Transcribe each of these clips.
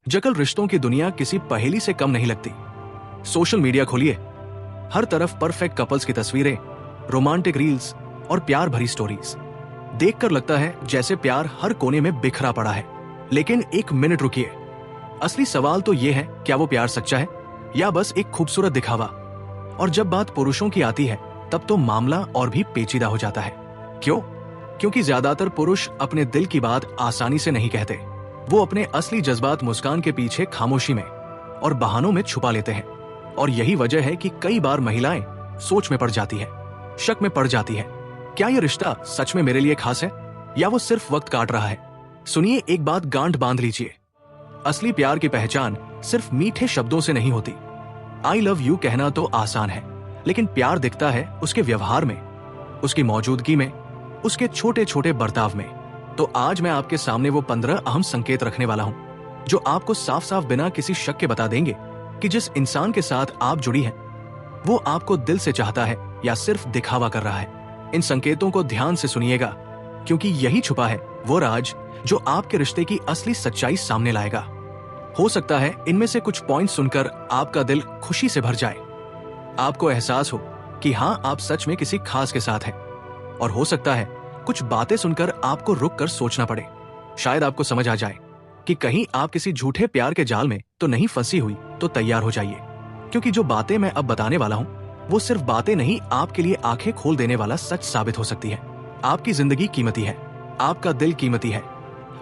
Jekyll रिश्तों की दुनिया किसी पहेली से कम नहीं लगती। सोशल मीडिया खोलिए, हर तरफ परफेक्ट कपल्स की तस्वीरें, रोमांटिक रील्स और प्यार भरी स्टोरीज। देखकर लगता है जैसे प्यार हर कोने में बिखरा पड़ा है। लेकिन एक मिनट रुकिए, असली सवाल तो यह है, क्या वो प्यार सच्चा है या बस एक खूबसूरत दिखावा? और जब बात पुरुषों की आती है तब तो मामला और भी पेचीदा हो जाता है। क्यों? क्योंकि ज्यादातर पुरुष अपने दिल की बात आसानी से नहीं कहते। वो अपने असली जज्बात मुस्कान के पीछे खामोशी में और बहानों में छुपा लेते हैं। और यही वजह है कि कई बार महिलाएं सोच में पड़ जाती है, शक में पड़ जाती है। क्या ये रिश्ता सच में मेरे लिए खास है या वो सिर्फ वक्त काट रहा है? सुनिए, एक बात गांठ बांध लीजिए, असली प्यार की पहचान सिर्फ मीठे शब्दों से नहीं होती। आई लव यू कहना तो आसान है, लेकिन प्यार दिखता है उसके व्यवहार में, उसकी मौजूदगी में, उसके छोटे छोटे बर्ताव में। तो आज मैं आपके सामने वो 15 अहम संकेत रखने वाला हूं जो आपको साफ साफ बिना किसी शक के बता देंगे कि जिस इंसान के साथ आप जुड़ी हैं वो आपको दिल से चाहता है या सिर्फ दिखावा कर रहा है। इन संकेतों को ध्यान से सुनिएगा, क्योंकि यही छुपा है वो राज जो आपके रिश्ते की असली सच्चाई सामने लाएगा। हो सकता है इनमें से कुछ पॉइंट सुनकर आपका दिल खुशी से भर जाए, आपको एहसास हो कि हाँ, आप सच में किसी खास के साथ हैं। और हो सकता है कुछ बातें सुनकर आपको रुक कर सोचना पड़े। शायद आपको समझ आ जाए कि कहीं आप किसी झूठे प्यार के जाल में तो नहीं फंसी हुई। तो तैयार हो जाइए, क्योंकि जो बातें मैं अब बताने वाला हूं वो सिर्फ बातें नहीं, आपके लिए आंखें खोल देने वाला सच साबित हो सकती है। आपकी जिंदगी कीमती है, आपका दिल कीमती है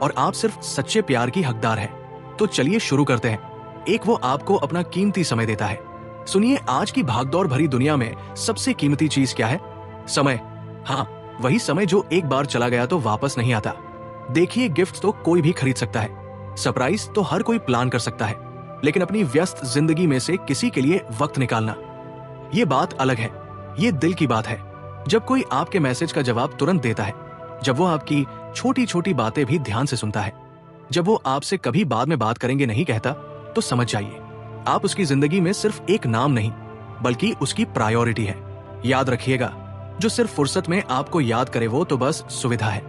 और आप सिर्फ सच्चे प्यार की हकदार है। तो चलिए शुरू करते हैं। एक, वो आपको अपना कीमती समय देता है। सुनिए, आज की भागदौड़ भरी दुनिया में सबसे कीमती चीज क्या है? समय। हाँ, वही समय जो एक बार चला गया तो वापस नहीं आता। देखिए, गिफ्ट तो कोई भी खरीद सकता है, सरप्राइज तो हर कोई प्लान कर सकता है, लेकिन अपनी व्यस्त जिंदगी में से किसी के लिए वक्त निकालना, ये बात अलग है। ये दिल की बात है। जब कोई आपके मैसेज का जवाब तुरंत देता है, जब वो आपकी छोटी छोटी बातें भी ध्यान से सुनता है, जब वो आपसे कभी बाद में बात करेंगे नहीं कहता, तो समझ जाइए आप उसकी जिंदगी में सिर्फ एक नाम नहीं बल्कि उसकी प्रायोरिटी है। याद रखिएगा, जो सिर्फ फुर्सत में आपको याद करे वो तो बस सुविधा है,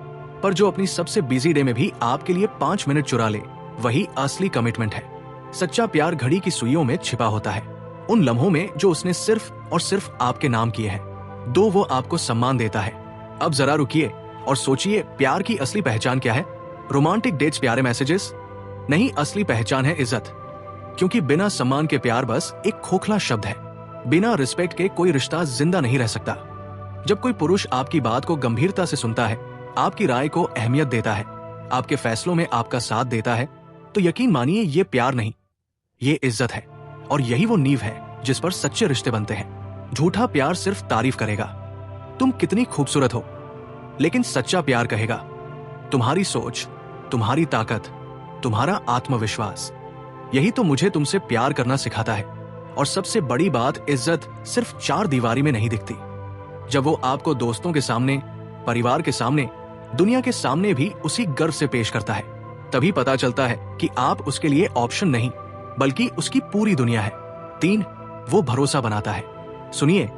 पर जो अपनी सबसे बिजी डे में भी आपके लिए 5 मिनट चुरा ले, वही असली कमिटमेंट है। सच्चा प्यार घड़ी की सुइयों में छिपा होता है, उन लम्हों में जो उसने सिर्फ और सिर्फ आपके नाम किए हैं। दो, वो आपको सम्मान देता है। अब जरा रुकिए और सोचिए, प्यार की असली पहचान क्या है? रोमांटिक डेट्स, प्यारे मैसेजेस नहीं, असली पहचान है इज्जत। क्योंकि बिना सम्मान के प्यार बस एक खोखला शब्द है। बिना रिस्पेक्ट के कोई रिश्ता जिंदा नहीं रह सकता। जब कोई पुरुष आपकी बात को गंभीरता से सुनता है, आपकी राय को अहमियत देता है, आपके फैसलों में आपका साथ देता है, तो यकीन मानिए ये प्यार नहीं, ये इज्जत है। और यही वो नींव है जिस पर सच्चे रिश्ते बनते हैं। झूठा प्यार सिर्फ तारीफ करेगा, तुम कितनी खूबसूरत हो, लेकिन सच्चा प्यार कहेगा तुम्हारी सोच, तुम्हारी ताकत, तुम्हारा आत्मविश्वास, यही तो मुझे तुमसे प्यार करना सिखाता है। और सबसे बड़ी बात, इज्जत सिर्फ 4 दीवारी में नहीं दिखती। जब वो आपको दोस्तों के सामने, परिवार के सामने, दुनिया के सामने भी उसी गर्व से पेश करता है, तभी पता चलता है कि आप उसके लिए ऑप्शन नहीं बल्कि उसकी पूरी दुनिया है। 3, वो भरोसा बनाता है। सुनिए,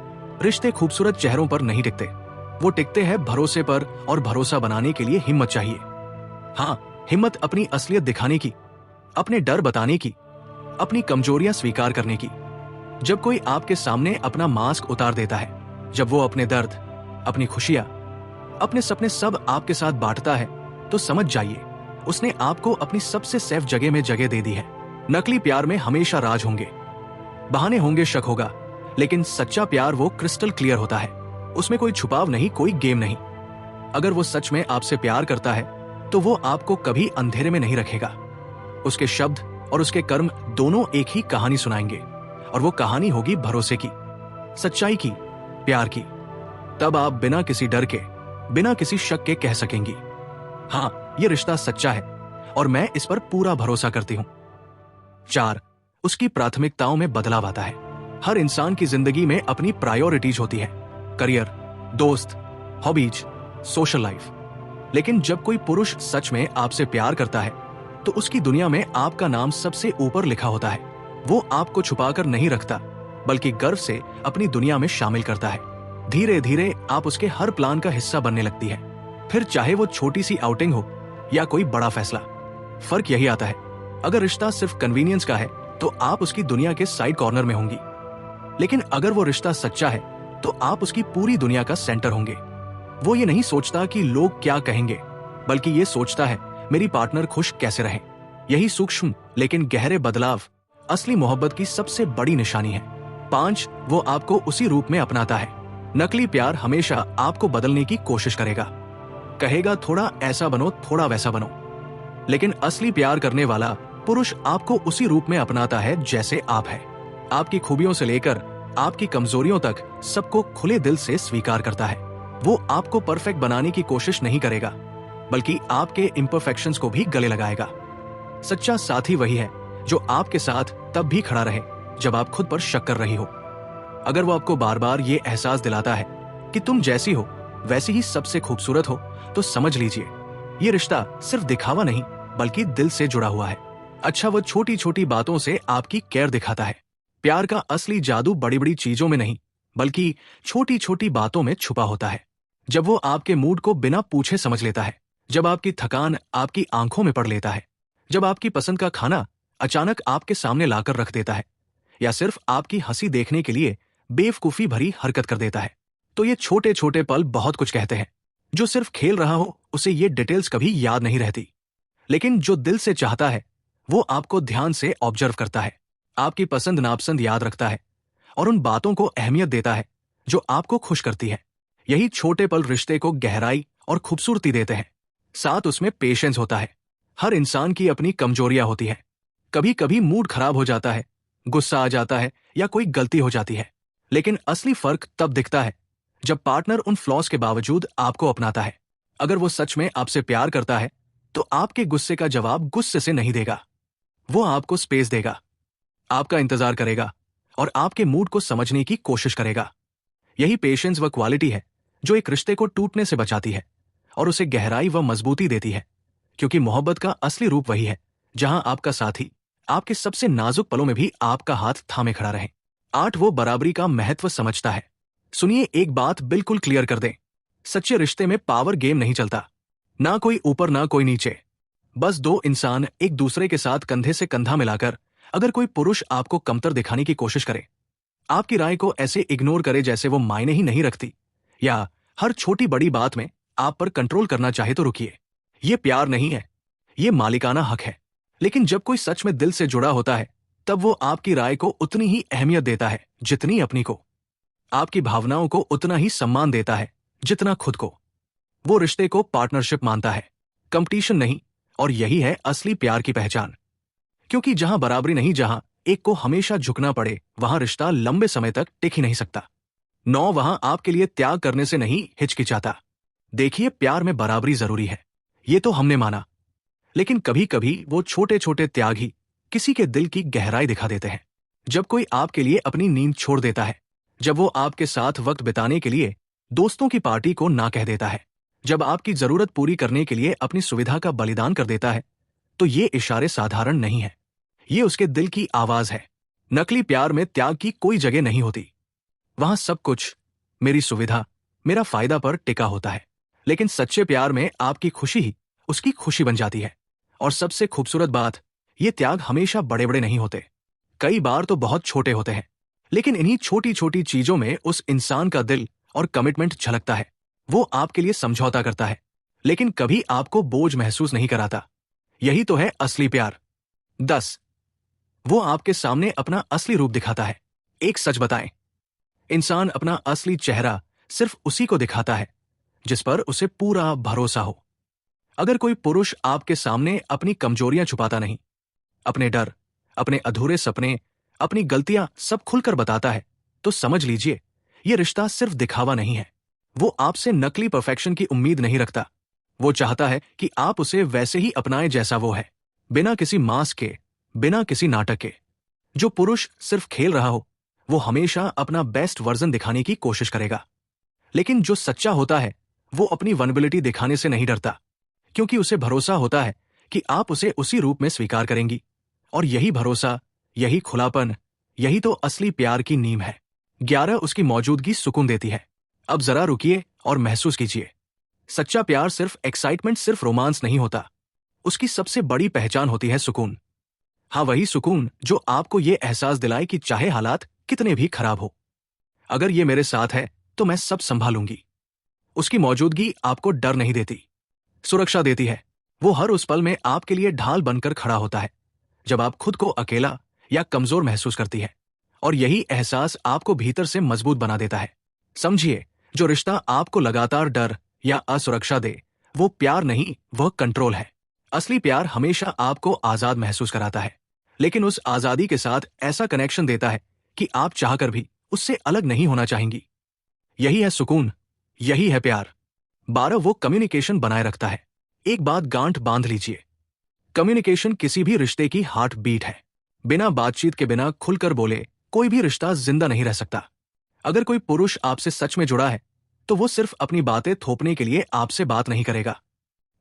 रिश्ते खूबसूरत चेहरों पर नहीं टिकते, वो टिकते हैं भरोसे पर। और भरोसा बनाने के लिए हिम्मत चाहिए। हाँ, हिम्मत अपनी असलियत दिखाने की, अपने डर बताने की, अपनी कमजोरियां स्वीकार करने की। जब कोई आपके सामने अपना मास्क उतार देता है, जब वो अपने दर्द, अपनी खुशियां, अपने सपने सब आपके साथ बांटता है, तो समझ जाइए उसने आपको अपनी सबसे सेफ जगह में जगह दे दी है। नकली प्यार में हमेशा राज होंगे, बहाने होंगे, शक होगा, लेकिन सच्चा प्यार वो क्रिस्टल क्लियर होता है। उसमें कोई छुपाव नहीं, कोई गेम नहीं। अगर वो सच में आपसे प्यार करता है तो वो आपको कभी अंधेरे में नहीं रखेगा। उसके शब्द और उसके कर्म दोनों एक ही कहानी सुनाएंगे, और वो कहानी होगी भरोसे की, सच्चाई की, प्यार की। तब आप बिना किसी डर के, बिना किसी शक के कह सकेंगी, हाँ, ये रिश्ता सच्चा है और मैं इस पर पूरा भरोसा करती हूं। 4, उसकी प्राथमिकताओं में बदलाव आता है। हर इंसान की जिंदगी में अपनी प्रायोरिटीज होती है, करियर, दोस्त, हॉबीज, सोशल लाइफ। लेकिन जब कोई पुरुष सच में आपसे प्यार करता है तो उसकी दुनिया में आपका नाम सबसे ऊपर लिखा होता है। वो आपको छुपाकर नहीं रखता बल्कि गर्व से अपनी दुनिया में शामिल करता है। धीरे धीरे आप उसके हर प्लान का हिस्सा बनने लगती है, फिर चाहे वो छोटी सी आउटिंग हो या कोई बड़ा फैसला। फर्क यही आता है, अगर रिश्ता सिर्फ कन्वीनियंस का है तो आप उसकी दुनिया के साइड कॉर्नर में होंगी, लेकिन अगर वो रिश्ता सच्चा है तो आप उसकी पूरी दुनिया का सेंटर होंगे। वो ये नहीं सोचता कि लोग क्या कहेंगे, बल्कि ये सोचता है मेरी पार्टनर खुश कैसे रहे। यही सूक्ष्म लेकिन गहरे बदलाव असली मोहब्बत की सबसे बड़ी निशानी है। 5, वो आपको उसी रूप में अपनाता है। नकली प्यार हमेशा आपको बदलने की कोशिश करेगा, कहेगा थोड़ा ऐसा बनो, थोड़ा वैसा बनो, लेकिन असली प्यार करने वाला पुरुष आपको उसी रूप में अपनाता है जैसे आप हैं। आपकी खूबियों से लेकर आपकी कमजोरियों तक सबको खुले दिल से स्वीकार करता है। वो आपको परफेक्ट बनाने की कोशिश नहीं करेगा, बल्कि आपके इम्परफेक्शंस को भी गले लगाएगा। सच्चा साथी वही है जो आपके साथ तब भी खड़ा रहे जब आप खुद पर शक कर रही हो। अगर वो आपको बार बार ये एहसास दिलाता है कि तुम जैसी हो वैसी ही सबसे खूबसूरत हो, तो समझ लीजिए ये रिश्ता सिर्फ दिखावा नहीं बल्कि दिल से जुड़ा हुआ है। अच्छा, वो छोटी छोटी बातों से आपकी केयर दिखाता है। प्यार का असली जादू बड़ी बड़ी चीजों में नहीं बल्कि छोटी छोटी बातों में छुपा होता है। जब वो आपके मूड को बिना पूछे समझ लेता है, जब आपकी थकान आपकी आंखों में पढ़ लेता है, जब आपकी पसंद का खाना अचानक आपके सामने लाकर रख देता है, या सिर्फ आपकी हंसी देखने के लिए बेवकूफी भरी हरकत कर देता है, तो ये छोटे छोटे पल बहुत कुछ कहते हैं। जो सिर्फ खेल रहा हो उसे ये डिटेल्स कभी याद नहीं रहती, लेकिन जो दिल से चाहता है वो आपको ध्यान से ऑब्जर्व करता है, आपकी पसंद नापसंद याद रखता है और उन बातों को अहमियत देता है जो आपको खुश करती है। यही छोटे पल रिश्ते को गहराई और खूबसूरती देते हैं। साथ उसमें पेशेंस होता है। हर इंसान की अपनी कमजोरियां होती हैं। कभी कभी मूड खराब हो जाता है, गुस्सा आ जाता है या कोई गलती हो जाती है, लेकिन असली फर्क तब दिखता है जब पार्टनर उन फ्लॉज के बावजूद आपको अपनाता है। अगर वो सच में आपसे प्यार करता है तो आपके गुस्से का जवाब गुस्से से नहीं देगा। वो आपको स्पेस देगा, आपका इंतजार करेगा और आपके मूड को समझने की कोशिश करेगा। यही पेशेंस व क्वालिटी है जो एक रिश्ते को टूटने से बचाती है और उसे गहराई व मजबूती देती है, क्योंकि मोहब्बत का असली रूप वही है जहां आपका साथी आपके सबसे नाजुक पलों में भी आपका हाथ थामे खड़ा रहे। 8, वो बराबरी का महत्व समझता है। सुनिए, एक बात बिल्कुल क्लियर कर दें, सच्चे रिश्ते में पावर गेम नहीं चलता, ना कोई ऊपर ना कोई नीचे। बस दो इंसान एक दूसरे के साथ कंधे से कंधा मिलाकर, अगर कोई पुरुष आपको कमतर दिखाने की कोशिश करे, आपकी राय को ऐसे इग्नोर करे जैसे वो मायने ही नहीं रखती, या हर छोटी बड़ी बात में आप पर कंट्रोल करना चाहे, तो रुकिए। ये प्यार नहीं है, ये मालिकाना हक है। लेकिन जब कोई सच में दिल से जुड़ा होता है तब वो आपकी राय को उतनी ही अहमियत देता है जितनी अपनी को, आपकी भावनाओं को उतना ही सम्मान देता है जितना खुद को। वो रिश्ते को पार्टनरशिप मानता है, कंपटीशन नहीं, और यही है असली प्यार की पहचान। क्योंकि जहां बराबरी नहीं, जहां एक को हमेशा झुकना पड़े, वहां रिश्ता लंबे समय तक टिक ही नहीं सकता। 9, वहां आपके लिए त्याग करने से नहीं हिचकिचाता। देखिए, प्यार में बराबरी जरूरी है, ये तो हमने माना, लेकिन कभी कभी वो छोटे छोटे त्याग ही किसी के दिल की गहराई दिखा देते हैं। जब कोई आपके लिए अपनी नींद छोड़ देता है, जब वो आपके साथ वक्त बिताने के लिए दोस्तों की पार्टी को ना कह देता है, जब आपकी जरूरत पूरी करने के लिए अपनी सुविधा का बलिदान कर देता है, तो ये इशारे साधारण नहीं है, ये उसके दिल की आवाज है। नकली प्यार में त्याग की कोई जगह नहीं होती, वहां सब कुछ मेरी सुविधा, मेरा फायदा पर टिका होता है। लेकिन सच्चे प्यार में आपकी खुशी ही उसकी खुशी बन जाती है। और सबसे खूबसूरत बात, ये त्याग हमेशा बड़े बड़े नहीं होते, कई बार तो बहुत छोटे होते हैं, लेकिन इन्हीं छोटी छोटी चीजों में उस इंसान का दिल और कमिटमेंट झलकता है। वो आपके लिए समझौता करता है, लेकिन कभी आपको बोझ महसूस नहीं कराता। यही तो है असली प्यार। 10, वो आपके सामने अपना असली रूप दिखाता है। एक सच बताएं, इंसान अपना असली चेहरा सिर्फ उसी को दिखाता है जिस पर उसे पूरा भरोसा हो। अगर कोई पुरुष आपके सामने अपनी कमजोरियां छुपाता नहीं, अपने डर, अपने अधूरे सपने, अपनी गलतियां सब खुलकर बताता है, तो समझ लीजिए यह रिश्ता सिर्फ दिखावा नहीं है। वो आपसे नकली परफेक्शन की उम्मीद नहीं रखता। वो चाहता है कि आप उसे वैसे ही अपनाएं जैसा वो है, बिना किसी मास्क के, बिना किसी नाटक के। जो पुरुष सिर्फ खेल रहा हो वो हमेशा अपना बेस्ट वर्जन दिखाने की कोशिश करेगा, लेकिन जो सच्चा होता है वो अपनी वल्नरेबिलिटी दिखाने से नहीं डरता, क्योंकि उसे भरोसा होता है कि आप उसे उसी रूप में स्वीकार करेंगी। और यही भरोसा, यही खुलापन, यही तो असली प्यार की नींव है। 11, उसकी मौजूदगी सुकून देती है। अब जरा रुकिए और महसूस कीजिए, सच्चा प्यार सिर्फ एक्साइटमेंट, सिर्फ रोमांस नहीं होता, उसकी सबसे बड़ी पहचान होती है सुकून। हाँ, वही सुकून जो आपको ये एहसास दिलाए कि चाहे हालात कितने भी खराब हो, अगर ये मेरे साथ है तो मैं सब संभालूंगी। उसकी मौजूदगी आपको डर नहीं देती, सुरक्षा देती है। वो हर उस पल में आपके लिए ढाल बनकर खड़ा होता है जब आप खुद को अकेला या कमजोर महसूस करती है। और यही एहसास आपको भीतर से मजबूत बना देता है। समझिए, जो रिश्ता आपको लगातार डर या असुरक्षा दे, वो प्यार नहीं, वह कंट्रोल है। असली प्यार हमेशा आपको आजाद महसूस कराता है, लेकिन उस आजादी के साथ ऐसा कनेक्शन देता है कि आप चाहकर भी उससे अलग नहीं होना चाहेंगी। यही है सुकून, यही है प्यार। 12, वो कम्युनिकेशन बनाए रखता है। एक बात गांठ बांध लीजिए, कम्युनिकेशन किसी भी रिश्ते की हार्ट बीट है। बिना बातचीत के, बिना खुलकर बोले कोई भी रिश्ता जिंदा नहीं रह सकता। अगर कोई पुरुष आपसे सच में जुड़ा है तो वो सिर्फ अपनी बातें थोपने के लिए आपसे बात नहीं करेगा।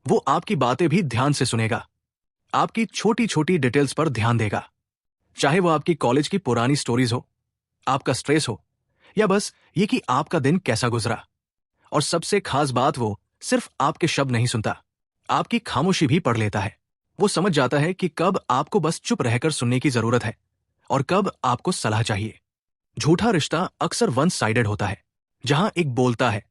वो आपकी बातें भी ध्यान से सुनेगा, आपकी छोटी छोटी डिटेल्स पर ध्यान देगा। चाहे वो आपकी कॉलेज की पुरानी स्टोरीज हो, आपका स्ट्रेस हो, या बस ये कि आपका दिन कैसा गुजरा। और सबसे खास बात, वो सिर्फ आपके शब्द नहीं सुनता, आपकी खामोशी भी पढ़ लेता है। वो समझ जाता है कि कब आपको बस चुप रहकर सुनने की जरूरत है और कब आपको सलाह चाहिए। झूठा रिश्ता अक्सर वन साइडेड होता है, जहां एक बोलता है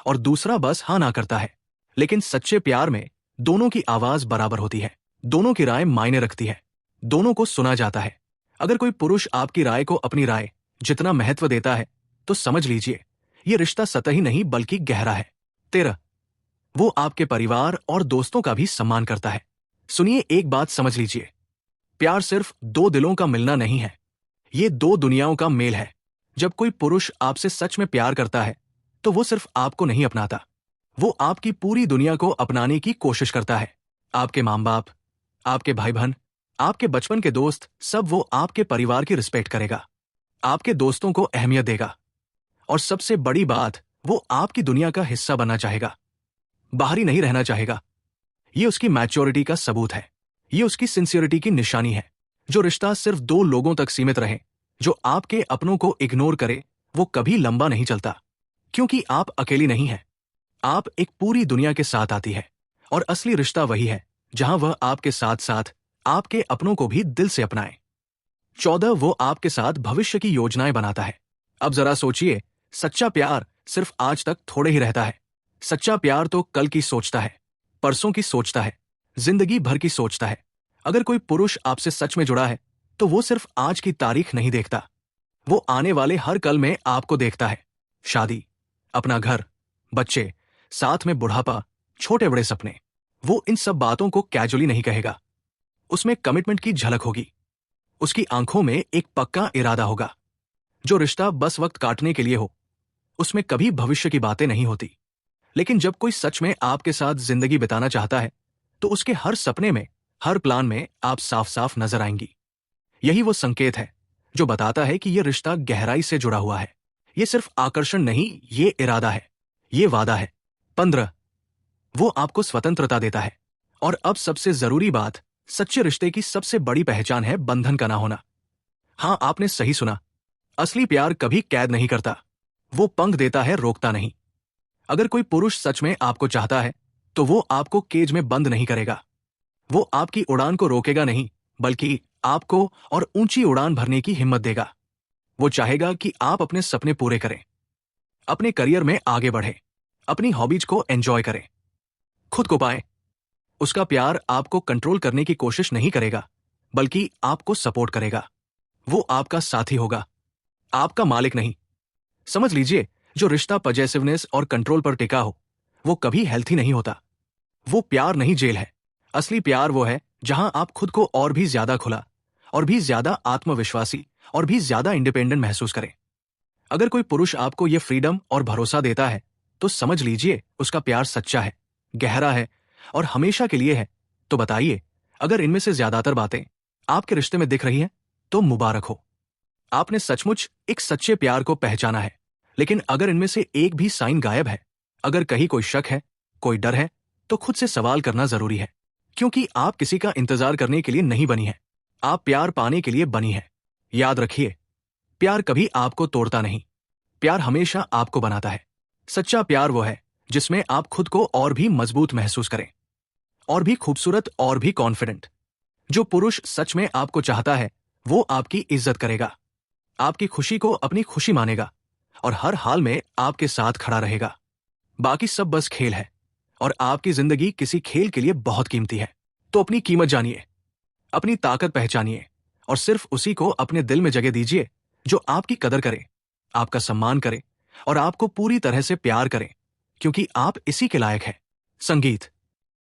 और दूसरा बस हाँ ना करता है। लेकिन सच्चे प्यार में दोनों की आवाज बराबर होती है, दोनों की राय मायने रखती है, दोनों को सुना जाता है। अगर कोई पुरुष आपकी राय को अपनी राय जितना महत्व देता है तो समझ लीजिए यह रिश्ता सतही नहीं बल्कि गहरा है। 13, वो आपके परिवार और दोस्तों का भी सम्मान करता है। सुनिए, एक बात समझ लीजिए, प्यार सिर्फ दो दिलों का मिलना नहीं है, ये दो दुनियाओं का मेल है। जब कोई पुरुष आपसे सच में प्यार करता है तो वो सिर्फ आपको नहीं अपनाता, वो आपकी पूरी दुनिया को अपनाने की कोशिश करता है। आपके माँ बाप, आपके भाई बहन, आपके बचपन के दोस्त, सब वो आपके परिवार की रिस्पेक्ट करेगा, आपके दोस्तों को अहमियत देगा, और सबसे बड़ी बात, वो आपकी दुनिया का हिस्सा बनना चाहेगा, बाहरी नहीं रहना चाहेगा। ये उसकी मैच्योरिटी का सबूत है, ये उसकी सिंसियरिटी की निशानी है। जो रिश्ता सिर्फ दो लोगों तक सीमित रहे, जो आपके अपनों को इग्नोर करे, वो कभी लंबा नहीं चलता, क्योंकि आप अकेली नहीं हैं, आप एक पूरी दुनिया के साथ आती है। और असली रिश्ता वही है जहां वह आपके साथ साथ आपके अपनों को भी दिल से अपनाए। 14, वो आपके साथ भविष्य की योजनाएं बनाता है। अब जरा सोचिए, सच्चा प्यार सिर्फ आज तक थोड़े ही रहता है। सच्चा प्यार तो कल की सोचता है, परसों की सोचता है, जिंदगी भर की सोचता है। अगर कोई पुरुष आपसे सच में जुड़ा है तो वो सिर्फ आज की तारीख नहीं देखता, वो आने वाले हर कल में आपको देखता है। शादी, अपना घर, बच्चे, साथ में बुढ़ापा, छोटे बड़े सपने। वो इन सब बातों को कैजुअली नहीं कहेगा, उसमें कमिटमेंट की झलक होगी, उसकी आंखों में एक पक्का इरादा होगा। जो रिश्ता बस वक्त काटने के लिए हो, उसमें कभी भविष्य की बातें नहीं होती। लेकिन जब कोई सच में आपके साथ जिंदगी बिताना चाहता है तो उसके हर सपने में, हर प्लान में आप साफ साफ नजर आएंगी। यही वो संकेत है जो बताता है कि यह रिश्ता गहराई से जुड़ा हुआ है। यह सिर्फ आकर्षण नहीं, ये इरादा है, ये वादा है। 15, वो आपको स्वतंत्रता देता है। और अब सबसे जरूरी बात, सच्चे रिश्ते की सबसे बड़ी पहचान है बंधन का ना होना। हां, आपने सही सुना, असली प्यार कभी कैद नहीं करता, वो पंख देता है, रोकता नहीं। अगर कोई पुरुष सच में आपको चाहता है तो वो आपको केज में बंद नहीं करेगा, वो आपकी उड़ान को रोकेगा नहीं, बल्कि आपको और ऊंची उड़ान भरने की हिम्मत देगा। वो चाहेगा कि आप अपने सपने पूरे करें, अपने करियर में आगे बढ़ें, अपनी हॉबीज को एंजॉय करें, खुद को पाएं। उसका प्यार आपको कंट्रोल करने की कोशिश नहीं करेगा, बल्कि आपको सपोर्ट करेगा। वो आपका साथी होगा, आपका मालिक नहीं। समझ लीजिए, जो रिश्ता पजेसिवनेस और कंट्रोल पर टिका हो, वो कभी हेल्थी नहीं होता। वो प्यार नहीं, जेल है। असली प्यार वो है जहां आप खुद को और भी ज्यादा खुला, और भी ज्यादा आत्मविश्वासी, और भी ज्यादा इंडिपेंडेंट महसूस करें। अगर कोई पुरुष आपको ये फ्रीडम और भरोसा देता है तो समझ लीजिए उसका प्यार सच्चा है, गहरा है और हमेशा के लिए है। तो बताइए, अगर इनमें से ज्यादातर बातें आपके रिश्ते में दिख रही हैं तो मुबारक हो, आपने सचमुच एक सच्चे प्यार को पहचाना है। लेकिन अगर इनमें से एक भी साइन गायब है, अगर कहीं कोई शक है, कोई डर है, तो खुद से सवाल करना जरूरी है, क्योंकि आप किसी का इंतजार करने के लिए नहीं बनी है, आप प्यार पाने के लिए बनी है। याद रखिए, प्यार कभी आपको तोड़ता नहीं, प्यार हमेशा आपको बनाता है। सच्चा प्यार वो है जिसमें आप खुद को और भी मजबूत महसूस करें, और भी खूबसूरत, और भी कॉन्फिडेंट। जो पुरुष सच में आपको चाहता है वो आपकी इज्जत करेगा, आपकी खुशी को अपनी खुशी मानेगा और हर हाल में आपके साथ खड़ा रहेगा। बाकी सब बस खेल है और आपकी जिंदगी किसी खेल के लिए बहुत कीमती है। तो अपनी कीमत जानिए, अपनी ताकत पहचानिए और सिर्फ उसी को अपने दिल में जगह दीजिए जो आपकी कदर करे, आपका सम्मान करे और आपको पूरी तरह से प्यार करे, क्योंकि आप इसी के लायक हैं। संगीत।